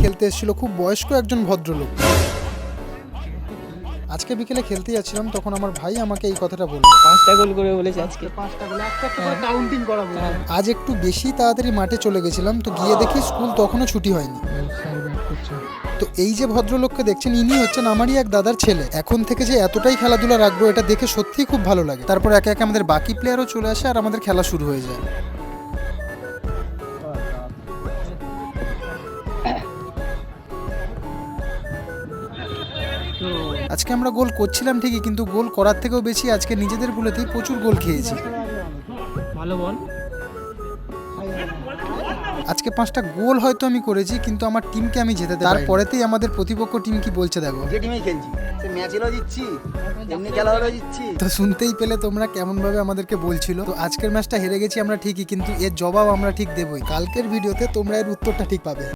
খেলতে এসেছিল, খুব বয়স্ক একজন ভদ্রলোক। আজকে বিকেলে খেলতে যাচ্ছিলাম, তখন আমার ভাই আমাকে এই কথাটা বলল, 5টা গোল করে বলেছে আজকে। 5টা গোল, একটা করে কাউন্টিং করাবো। আজ একটু বেশি তাড়াতাড়ি মাঠে চলে গেছিলাম, তো গিয়ে দেখি স্কুল তখনও ছুটি হয়নি। তো এই যে ভদ্রলোককে দেখছেন, ইনি হচ্ছেন আমারই এক দাদার ছেলে। এখন থেকে যে এতটাই খেলাধুলা রাখবো, এটা দেখে সত্যিই খুব ভালো লাগে। তারপর একে একে আমাদের বাকি প্লেয়ারও চলে আসে আর আমাদের খেলা শুরু হয়ে যায়। আজকে আমরা গোল করছিলাম ঠিকই, কিন্তু গোল করার থেকেও বেশি আজকে নিজেদের ভুলেতেই প্রচুর গোল খেয়েছি। ভালো বল। আজকে 5টা গোল হয়তো আমি করেছি, কিন্তু আমার টিমকে আমি জেতাতে পারিনি। তারপরেতেই আমাদের প্রতিপক্ষ টিম কি বলছে দেখো। যে টিমেই খেলছি, সে ম্যাচ হলেও জিতছি, এমনি খেলা হলেও জিতছি। তো শুনতেই পেলে তোমরা কেমন ভাবে আমাদেরকে বলছিল। তো আজকের ম্যাচটা হেরে গেছি আমরা ঠিকই, কিন্তু এর জবাব আমরা ঠিক দেবই। কালকের ভিডিওতে তোমরা এর উত্তরটা ঠিক পাবে।